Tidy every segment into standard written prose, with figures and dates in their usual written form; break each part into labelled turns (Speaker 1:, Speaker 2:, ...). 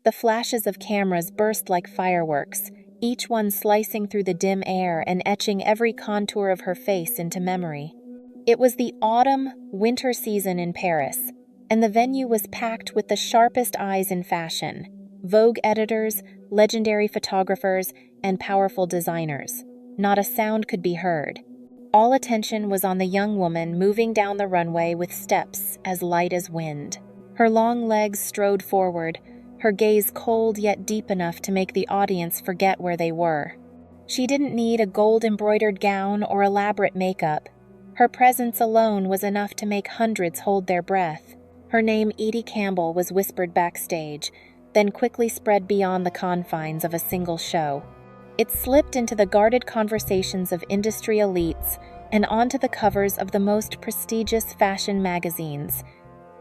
Speaker 1: The flashes of cameras burst like fireworks, each one slicing through the dim air and etching every contour of her face into memory. It was the autumn-winter season in Paris, and the venue was packed with the sharpest eyes in fashion: Vogue editors, legendary photographers, and powerful designers. Not a sound could be heard. All attention was on the young woman moving down the runway with steps as light as wind. Her long legs strode forward, her gaze cold yet deep enough to make the audience forget where they were. She didn't need a gold-embroidered gown or elaborate makeup. Her presence alone was enough to make hundreds hold their breath. Her name, Edie Campbell, was whispered backstage, then quickly spread beyond the confines of a single show. It slipped into the guarded conversations of industry elites and onto the covers of the most prestigious fashion magazines.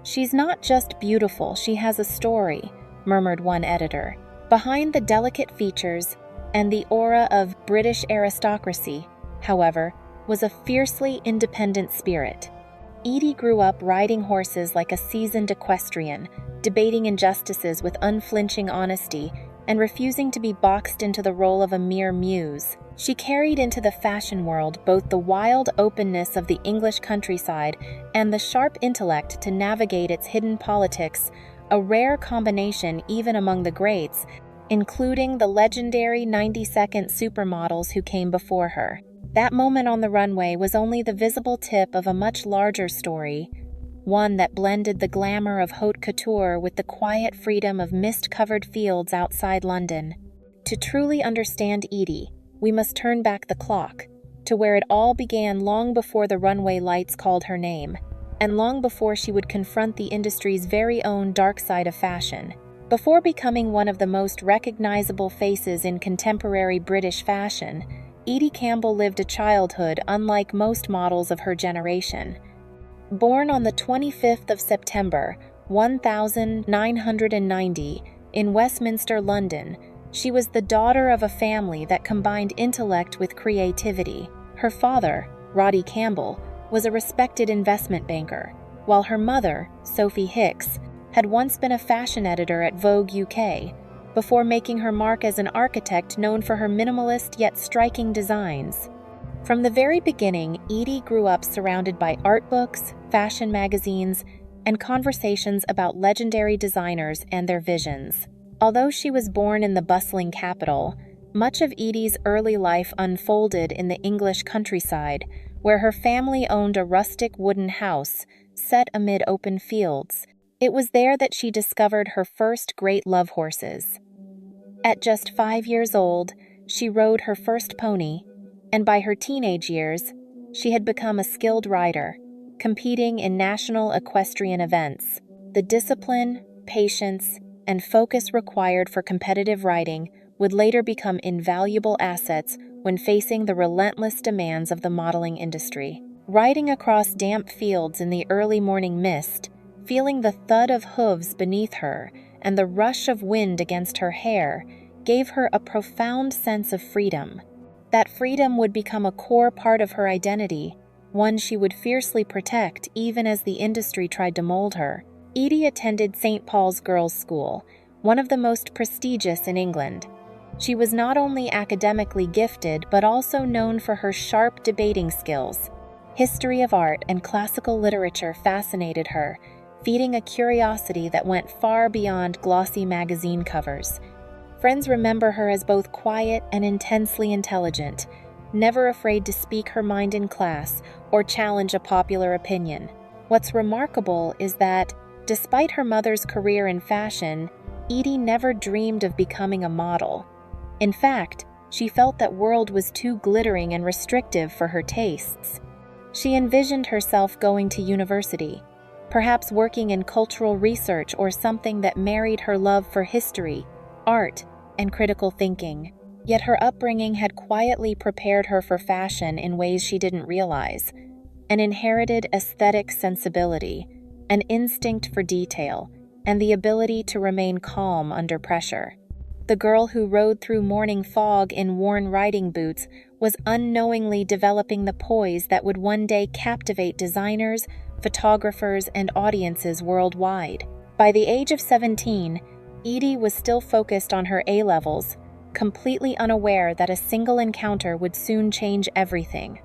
Speaker 1: "She's not just beautiful, she has a story," murmured one editor. Behind the delicate features and the aura of British aristocracy, however, was a fiercely independent spirit. Edie grew up riding horses like a seasoned equestrian, debating injustices with unflinching honesty and refusing to be boxed into the role of a mere muse. She carried into the fashion world both the wild openness of the English countryside and the sharp intellect to navigate its hidden politics, a rare combination even among the greats, including the legendary 90s Supermodels who came before her. That moment on the runway was only the visible tip of a much larger story, one that blended the glamour of haute couture with the quiet freedom of mist-covered fields outside London. To truly understand Edie, we must turn back the clock, to where it all began long before the runway lights called her name, and long before she would confront the industry's very own dark side of fashion. Before becoming one of the most recognizable faces in contemporary British fashion, Edie Campbell lived a childhood unlike most models of her generation. Born on the 25th of September, 1990, in Westminster, London, she was the daughter of a family that combined intellect with creativity. Her father, Roddy Campbell, was a respected investment banker, while her mother, Sophie Hicks, had once been a fashion editor at Vogue UK, before making her mark as an architect known for her minimalist yet striking designs. From the very beginning, Edie grew up surrounded by art books, fashion magazines, and conversations about legendary designers and their visions. Although she was born in the bustling capital, much of Edie's early life unfolded in the English countryside, where her family owned a rustic wooden house set amid open fields. It was there that she discovered her first great love horses. At just 5 years old, she rode her first pony, and by her teenage years, she had become a skilled rider, competing in national equestrian events. The discipline, patience, and focus required for competitive riding would later become invaluable assets when facing the relentless demands of the modeling industry. Riding across damp fields in the early morning mist, feeling the thud of hooves beneath her and the rush of wind against her hair gave her a profound sense of freedom. That freedom would become a core part of her identity, one she would fiercely protect even as the industry tried to mold her. Edie attended St. Paul's Girls' School, one of the most prestigious in England. She was not only academically gifted but also known for her sharp debating skills. History of art and classical literature fascinated her, feeding a curiosity that went far beyond glossy magazine covers. Friends remember her as both quiet and intensely intelligent, never afraid to speak her mind in class or challenge a popular opinion. What's remarkable is that, despite her mother's career in fashion, Edie never dreamed of becoming a model. In fact, she felt that world was too glittering and restrictive for her tastes. She envisioned herself going to university, perhaps working in cultural research or something that married her love for history, art, and critical thinking. Yet her upbringing had quietly prepared her for fashion in ways she didn't realize. An inherited aesthetic sensibility, an instinct for detail, and the ability to remain calm under pressure. The girl who rode through morning fog in worn riding boots was unknowingly developing the poise that would one day captivate designers, photographers, and audiences worldwide. By the age of 17, Edie was still focused on her A-levels, completely unaware that a single encounter would soon change everything.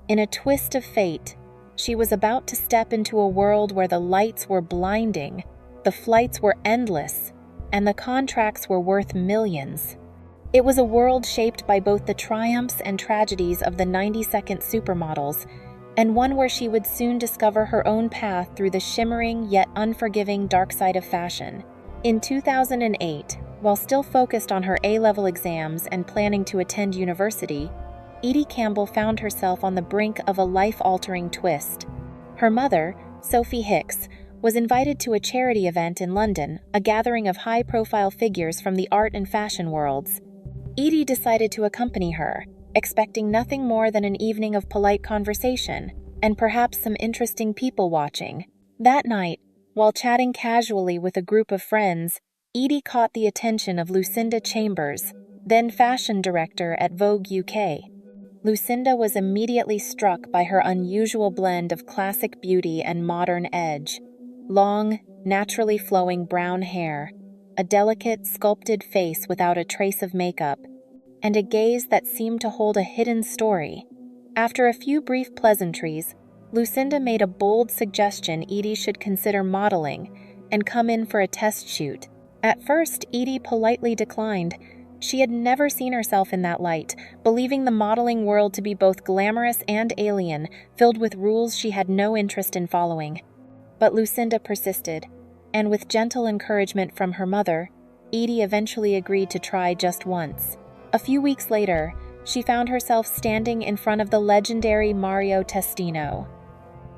Speaker 1: In a twist of fate, she was about to step into a world where the lights were blinding, the flights were endless, and the contracts were worth millions. It was a world shaped by both the triumphs and tragedies of the 90-second Supermodels, and one where she would soon discover her own path through the shimmering yet unforgiving dark side of fashion. In 2008, while still focused on her A-level exams and planning to attend university, Edie Campbell found herself on the brink of a life-altering twist. Her mother, Sophie Hicks, was invited to a charity event in London, a gathering of high-profile figures from the art and fashion worlds. Edie decided to accompany her, expecting nothing more than an evening of polite conversation and perhaps some interesting people watching. That night, while chatting casually with a group of friends, Edie caught the attention of Lucinda Chambers, then fashion director at Vogue UK. Lucinda was immediately struck by her unusual blend of classic beauty and modern edge. Long, naturally flowing brown hair, a delicate, sculpted face without a trace of makeup, and a gaze that seemed to hold a hidden story. After a few brief pleasantries, Lucinda made a bold suggestion Edie should consider modeling and come in for a test shoot. At first, Edie politely declined. She had never seen herself in that light, believing the modeling world to be both glamorous and alien, filled with rules she had no interest in following. But Lucinda persisted, and with gentle encouragement from her mother, Edie eventually agreed to try just once. A few weeks later, she found herself standing in front of the legendary Mario Testino.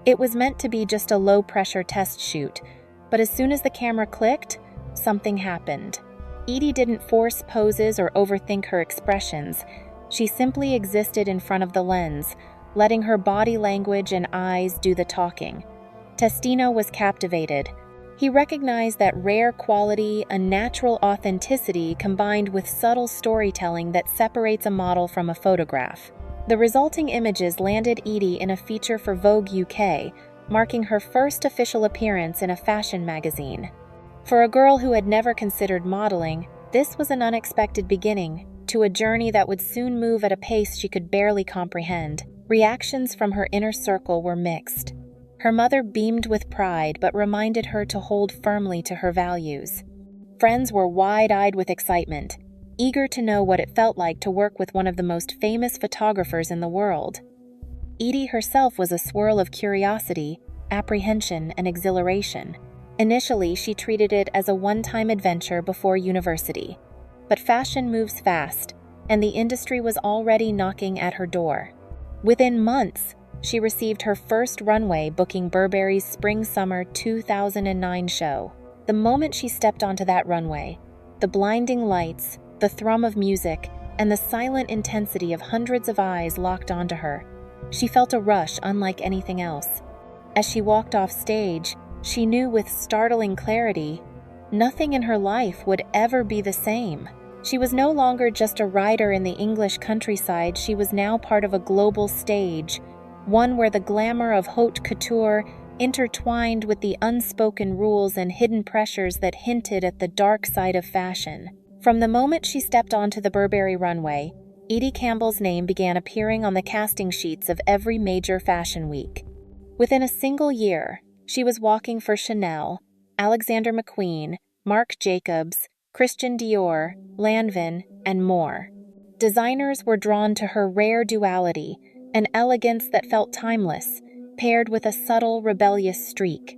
Speaker 1: It was meant to be just a low-pressure test shoot, but as soon as the camera clicked, something happened. Edie didn't force poses or overthink her expressions. She simply existed in front of the lens, letting her body language and eyes do the talking. Testino was captivated. He recognized that rare quality, a natural authenticity combined with subtle storytelling that separates a model from a photograph. The resulting images landed Edie in a feature for Vogue UK, marking her first official appearance in a fashion magazine. For a girl who had never considered modeling, this was an unexpected beginning to a journey that would soon move at a pace she could barely comprehend. Reactions from her inner circle were mixed. Her mother beamed with pride but reminded her to hold firmly to her values. Friends were wide-eyed with excitement, eager to know what it felt like to work with one of the most famous photographers in the world. Edie herself was a swirl of curiosity, apprehension, and exhilaration. Initially, she treated it as a one-time adventure before university. But fashion moves fast, and the industry was already knocking at her door. Within months, she received her first runway booking Burberry's Spring-Summer 2009 show. The moment she stepped onto that runway, the blinding lights, the thrum of music, and the silent intensity of hundreds of eyes locked onto her. She felt a rush unlike anything else. As she walked off stage, she knew with startling clarity, nothing in her life would ever be the same. She was no longer just a rider in the English countryside, she was now part of a global stage, one where the glamour of haute couture intertwined with the unspoken rules and hidden pressures that hinted at the dark side of fashion. From the moment she stepped onto the Burberry runway, Edie Campbell's name began appearing on the casting sheets of every major fashion week. Within a single year, she was walking for Chanel, Alexander McQueen, Marc Jacobs, Christian Dior, Lanvin, and more. Designers were drawn to her rare duality, an elegance that felt timeless, paired with a subtle, rebellious streak.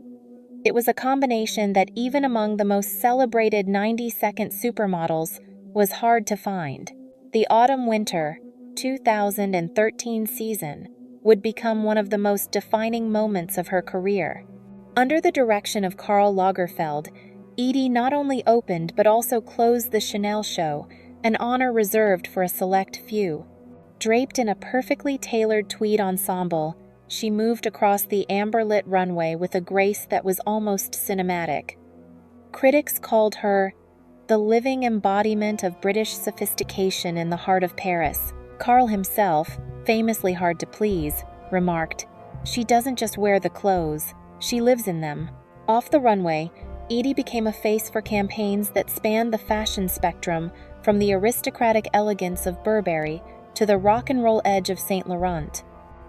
Speaker 1: It was a combination that even among the most celebrated 90-second supermodels was hard to find. The autumn-winter 2013 season would become one of the most defining moments of her career. Under the direction of Karl Lagerfeld, Edie not only opened but also closed the Chanel show, an honor reserved for a select few. Draped in a perfectly tailored tweed ensemble, she moved across the amber-lit runway with a grace that was almost cinematic. Critics called her the living embodiment of British sophistication in the heart of Paris. Karl himself, famously hard to please, remarked, "She doesn't just wear the clothes, she lives in them." Off the runway, Edie became a face for campaigns that spanned the fashion spectrum, from the aristocratic elegance of Burberry to the rock and roll edge of Saint Laurent.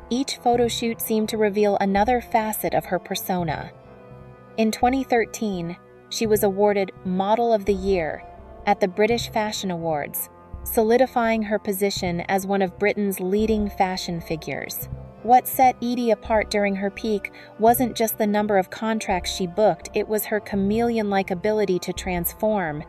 Speaker 1: Each photo shoot seemed to reveal another facet of her persona. In 2013, she was awarded Model of the Year at the British Fashion Awards, solidifying her position as one of Britain's leading fashion figures. What set Edie apart during her peak wasn't just the number of contracts she booked, it was her chameleon-like ability to transform.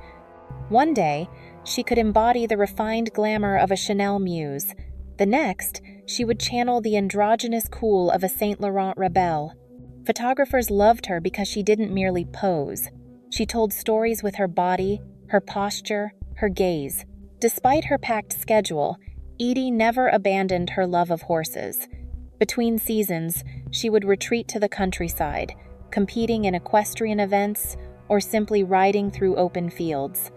Speaker 1: One day, she could embody the refined glamour of a Chanel muse. The next, she would channel the androgynous cool of a Saint Laurent rebelle. Photographers loved her because she didn't merely pose. She told stories with her body, her posture, her gaze. Despite her packed schedule, Edie never abandoned her love of horses. Between seasons, she would retreat to the countryside, competing in equestrian events or simply riding through open fields.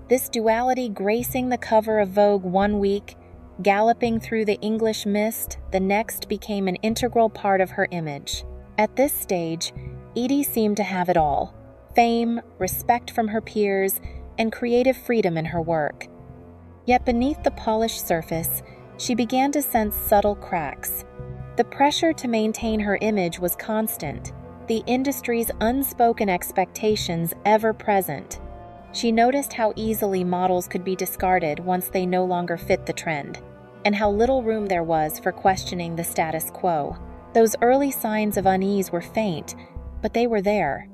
Speaker 1: This duality gracing the cover of Vogue one week, galloping through the English mist, the next became an integral part of her image. At this stage, Edie seemed to have it all: fame, respect from her peers, and creative freedom in her work. Yet beneath the polished surface, she began to sense subtle cracks. The pressure to maintain her image was constant, the industry's unspoken expectations ever present. She noticed how easily models could be discarded once they no longer fit the trend, and how little room there was for questioning the status quo. Those early signs of unease were faint, but they were there.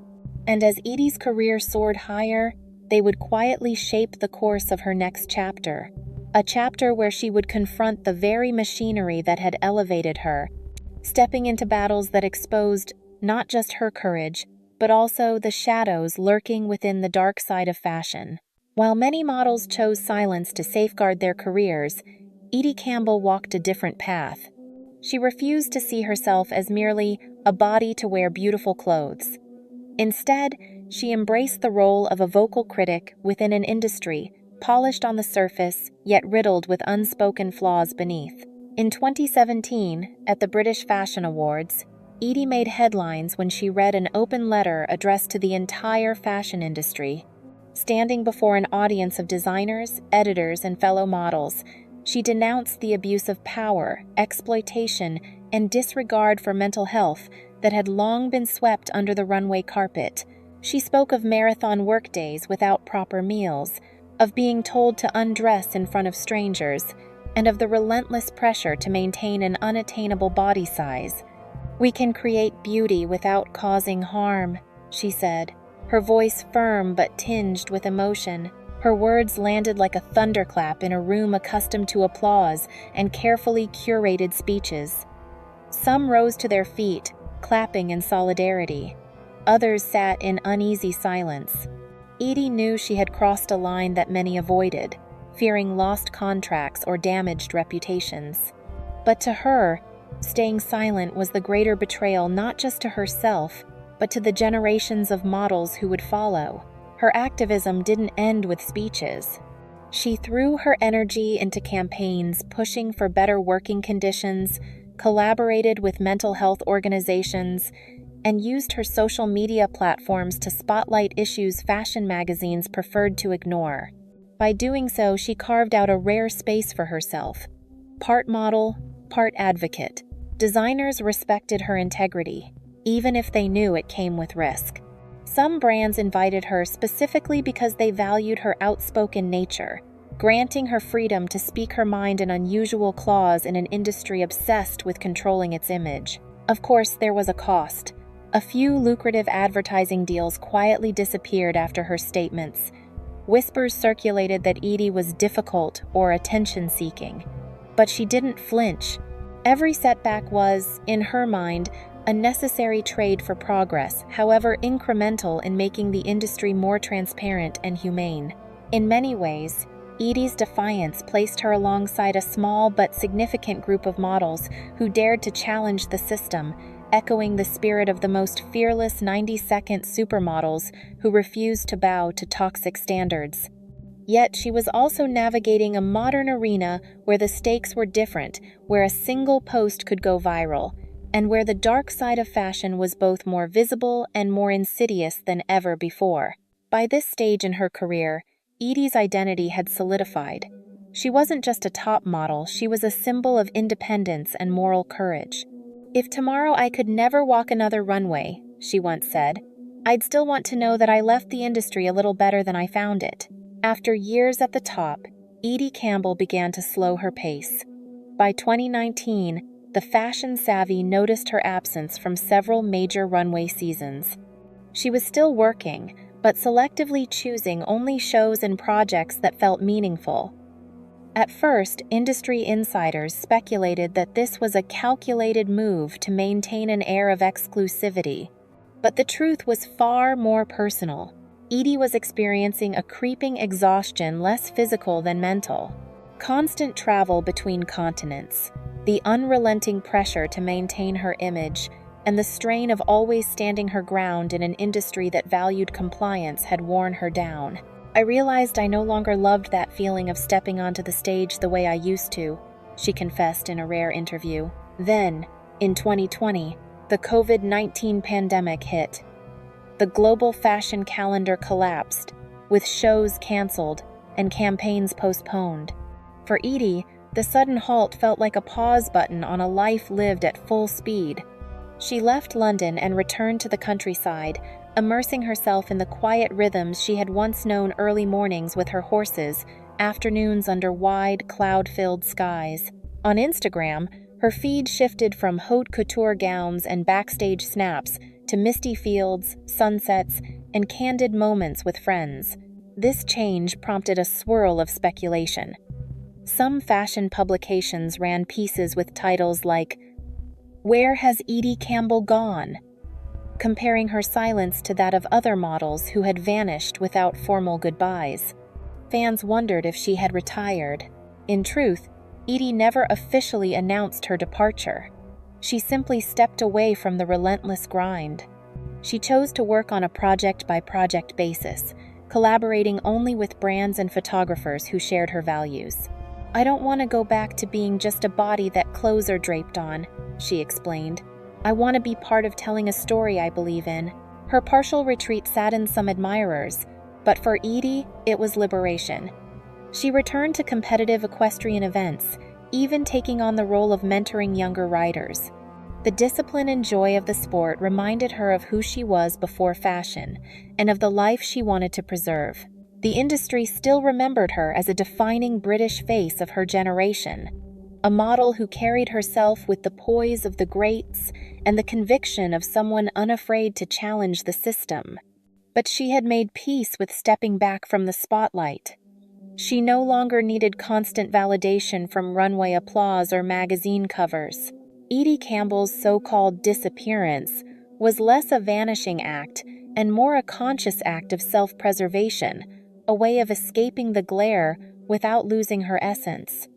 Speaker 1: And as Edie's career soared higher, they would quietly shape the course of her next chapter. A chapter where she would confront the very machinery that had elevated her, stepping into battles that exposed not just her courage, but also the shadows lurking within the dark side of fashion. While many models chose silence to safeguard their careers, Edie Campbell walked a different path. She refused to see herself as merely a body to wear beautiful clothes. Instead, she embraced the role of a vocal critic within an industry polished on the surface, yet riddled with unspoken flaws beneath. In 2017, at the British Fashion Awards, Edie made headlines when she read an open letter addressed to the entire fashion industry. Standing before an audience of designers, editors, and fellow models, she denounced the abuse of power, exploitation, and disregard for mental health that had long been swept under the runway carpet. She spoke of marathon workdays without proper meals, of being told to undress in front of strangers, and of the relentless pressure to maintain an unattainable body size. "We can create beauty without causing harm," she said, her voice firm but tinged with emotion. Her words landed like a thunderclap in a room accustomed to applause and carefully curated speeches. Some rose to their feet, clapping in solidarity. Others sat in uneasy silence. Edie knew she had crossed a line that many avoided, fearing lost contracts or damaged reputations. But to her, staying silent was the greater betrayal not just to herself, but to the generations of models who would follow. Her activism didn't end with speeches. She threw her energy into campaigns pushing for better working conditions, collaborated with mental health organizations, and used her social media platforms to spotlight issues fashion magazines preferred to ignore. By doing so, she carved out a rare space for herself. Part model, part advocate. Designers respected her integrity, even if they knew it came with risk. Some brands invited her specifically because they valued her outspoken nature, granting her freedom to speak her mind in unusual clause in an industry obsessed with controlling its image. Of course, there was a cost. A few lucrative advertising deals quietly disappeared after her statements. Whispers circulated that Edie was difficult or attention-seeking. But she didn't flinch. Every setback was, in her mind, a necessary trade for progress, however incremental in making the industry more transparent and humane. In many ways, Edie's defiance placed her alongside a small but significant group of models who dared to challenge the system, echoing the spirit of the most fearless 90-second supermodels who refused to bow to toxic standards. Yet she was also navigating a modern arena where the stakes were different, where a single post could go viral. and where the dark side of fashion was both more visible and more insidious than ever before. By this stage in her career, Edie's identity had solidified. She wasn't just a top model, she was a symbol of independence and moral courage. "If tomorrow I could never walk another runway," she once said, "I'd still want to know that I left the industry a little better than I found it." After years at the top, Edie Campbell began to slow her pace. By 2019, the fashion savvy noticed her absence from several major runway seasons. She was still working, but selectively choosing only shows and projects that felt meaningful. At first, industry insiders speculated that this was a calculated move to maintain an air of exclusivity. But the truth was far more personal. Edie was experiencing a creeping exhaustion less physical than mental. Constant travel between continents, the unrelenting pressure to maintain her image, and the strain of always standing her ground in an industry that valued compliance had worn her down. "I realized I no longer loved that feeling of stepping onto the stage the way I used to," she confessed in a rare interview. Then, in 2020, the COVID-19 pandemic hit. The global fashion calendar collapsed, with shows canceled and campaigns postponed. For Edie, the sudden halt felt like a pause button on a life lived at full speed. She left London and returned to the countryside, immersing herself in the quiet rhythms she had once known: early mornings with her horses, afternoons under wide, cloud-filled skies. On Instagram, her feed shifted from haute couture gowns and backstage snaps to misty fields, sunsets, and candid moments with friends. This change prompted a swirl of speculation. Some fashion publications ran pieces with titles like, "Where has Edie Campbell gone?" comparing her silence to that of other models who had vanished without formal goodbyes. Fans wondered if she had retired. In truth, Edie never officially announced her departure. She simply stepped away from the relentless grind. She chose to work on a project-by-project basis, collaborating only with brands and photographers who shared her values. "I don't want to go back to being just a body that clothes are draped on," she explained. "I want to be part of telling a story I believe in." Her partial retreat saddened some admirers, but for Edie, it was liberation. She returned to competitive equestrian events, even taking on the role of mentoring younger riders. The discipline and joy of the sport reminded her of who she was before fashion, and of the life she wanted to preserve. The industry still remembered her as a defining British face of her generation, a model who carried herself with the poise of the greats and the conviction of someone unafraid to challenge the system. But she had made peace with stepping back from the spotlight. She no longer needed constant validation from runway applause or magazine covers. Edie Campbell's so-called disappearance was less a vanishing act and more a conscious act of self-preservation, a way of escaping the glare without losing her essence.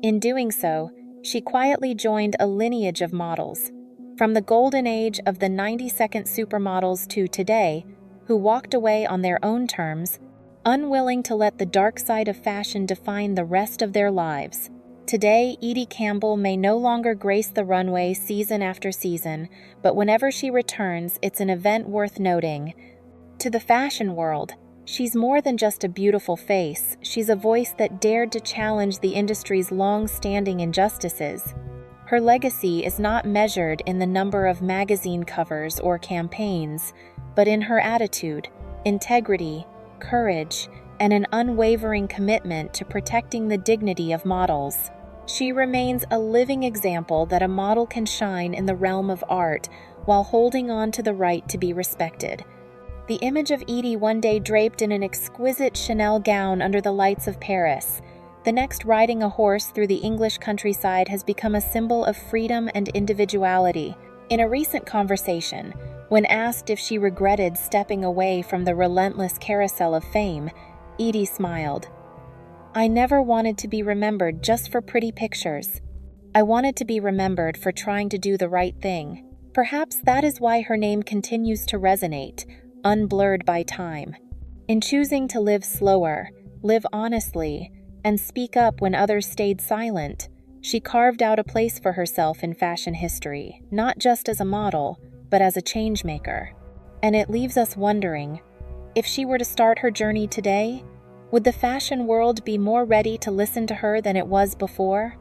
Speaker 1: In doing so, she quietly joined a lineage of models, from the golden age of the 90-second Supermodels to today, who walked away on their own terms, unwilling to let the dark side of fashion define the rest of their lives. Today, Edie Campbell may no longer grace the runway season after season, but whenever she returns, it's an event worth noting. To the fashion world, she's more than just a beautiful face. She's a voice that dared to challenge the industry's long-standing injustices. Her legacy is not measured in the number of magazine covers or campaigns, but in her attitude, integrity, courage, and an unwavering commitment to protecting the dignity of models. She remains a living example that a model can shine in the realm of art while holding on to the right to be respected. The image of Edie one day draped in an exquisite Chanel gown under the lights of Paris, the next riding a horse through the English countryside, has become a symbol of freedom and individuality. In a recent conversation, when asked if she regretted stepping away from the relentless carousel of fame, Edie smiled. "I never wanted to be remembered just for pretty pictures. I wanted to be remembered for trying to do the right thing." Perhaps that is why her name continues to resonate, unblurred by time. In choosing to live slower, live honestly, and speak up when others stayed silent, She carved out a place for herself in fashion history, not just as a model, but as a changemaker. And it leaves us wondering, if she were to start her journey today, would the fashion world be more ready to listen to her than it was before?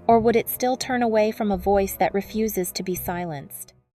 Speaker 1: Or would it still turn away from a voice that refuses to be silenced?